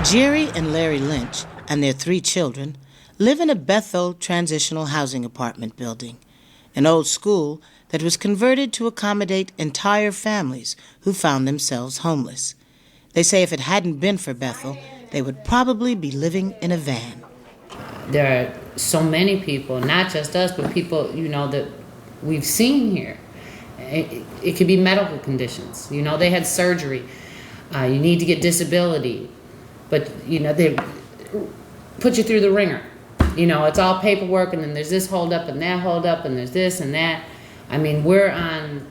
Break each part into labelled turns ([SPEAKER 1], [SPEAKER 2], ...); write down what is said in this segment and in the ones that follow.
[SPEAKER 1] Jerry and Larry Lynch and their 3 children live in a Bethel transitional housing apartment building, an old school that was converted to accommodate entire families who found themselves homeless. They say if it hadn't been for Bethel, they would probably be living in a van.
[SPEAKER 2] There are so many people, not just us, but people, that we've seen here. It could be medical conditions. They had surgery. You need to get disability. But, they put you through the ringer. It's all paperwork, and then there's this hold up and that hold up, and there's this and that. I mean, we're on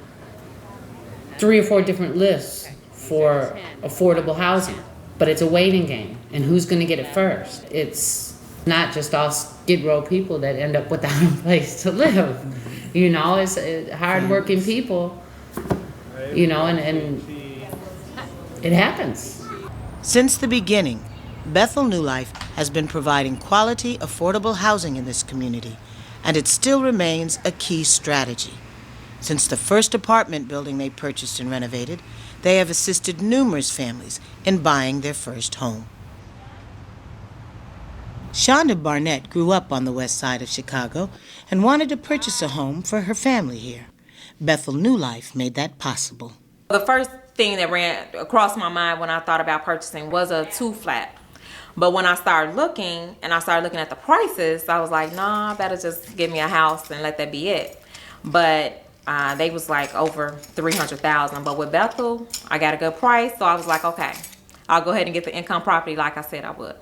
[SPEAKER 2] 3 or 4 different lists for affordable housing, but it's a waiting game, and who's going to get it first? It's not just all Skid Row people that end up without a place to live. It's hard-working people, and it happens.
[SPEAKER 1] Since the beginning, Bethel New Life has been providing quality, affordable housing in this community, and it still remains a key strategy. Since the first apartment building they purchased and renovated, they have assisted numerous families in buying their first home. Shonda Barnett grew up on the west side of Chicago and wanted to purchase a home for her family here. Bethel New Life made that possible.
[SPEAKER 3] The first thing that ran across my mind when I thought about purchasing was a 2-flat. But when I started looking at the prices, I was like, nah, I better just give me a house and let that be it. But they was like over $300,000. But with Bethel, I got a good price, so I was like, okay, I'll go ahead and get the income property like I said I would.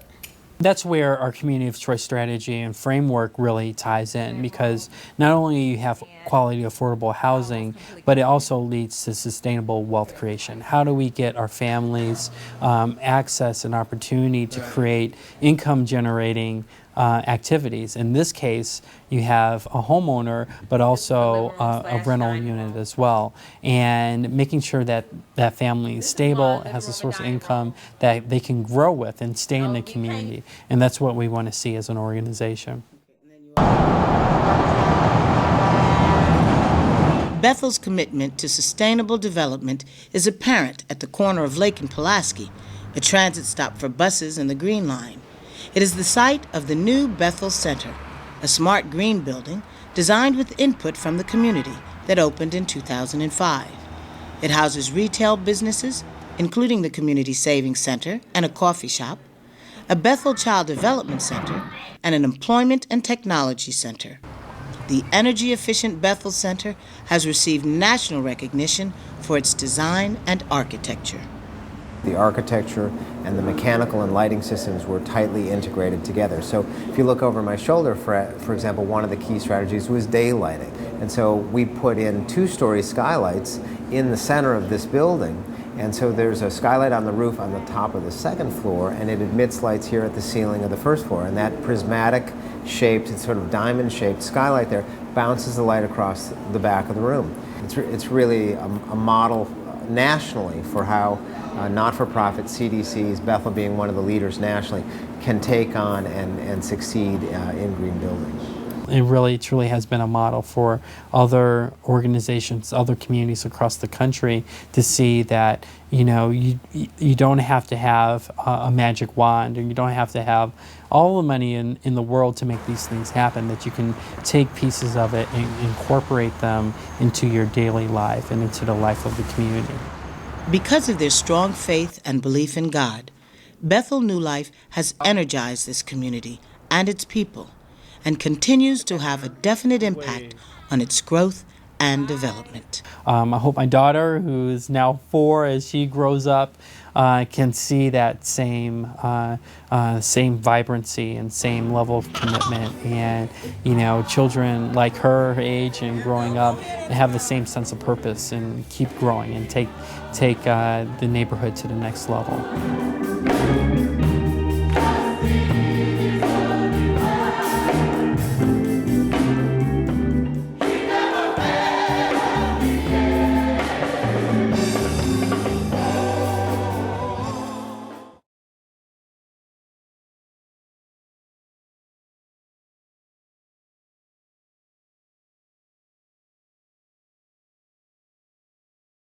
[SPEAKER 4] That's where our community of choice strategy and framework really ties in, because not only you have quality affordable housing, but it also leads to sustainable wealth creation. How do we get our families access and opportunity to create income generating activities? In this case, you have a homeowner, but also a rental unit as well. And making sure that that family is stable, has a source of income that they can grow with and stay in the community. And that's what we want to see as an organization.
[SPEAKER 1] Bethel's commitment to sustainable development is apparent at the corner of Lake and Pulaski, a transit stop for buses and the Green Line. It is the site of the new Bethel Center, a smart green building designed with input from the community that opened in 2005. It houses retail businesses, including the Community Savings Center and a coffee shop, a Bethel Child Development Center, and an Employment and Technology Center. The energy-efficient Bethel Center has received national recognition for its design and architecture.
[SPEAKER 5] The architecture and the mechanical and lighting systems were tightly integrated together. So if you look over my shoulder, for example, one of the key strategies was daylighting. And so we put in 2-story skylights in the center of this building. And so there's a skylight on the roof on the top of the 2nd floor, and it admits lights here at the ceiling of the 1st floor. And that prismatic shaped, sort of diamond shaped skylight there bounces the light across the back of the room. It's really a model nationally for how not-for-profit CDCs, Bethel being one of the leaders nationally, can take on and succeed in green buildings.
[SPEAKER 4] It really truly has been a model for other organizations, other communities across the country to see that, you don't have to have a magic wand, or you don't have to have all the money in the world to make these things happen, that you can take pieces of it and incorporate them into your daily life and into the life of the community.
[SPEAKER 1] Because of their strong faith and belief in God, Bethel New Life has energized this community and its people, and continues to have a definite impact on its growth and development.
[SPEAKER 4] I hope my daughter, who is now 4, as she grows up, can see that same vibrancy and same level of commitment, and children like her age and growing up have the same sense of purpose and keep growing and take the neighborhood to the next level.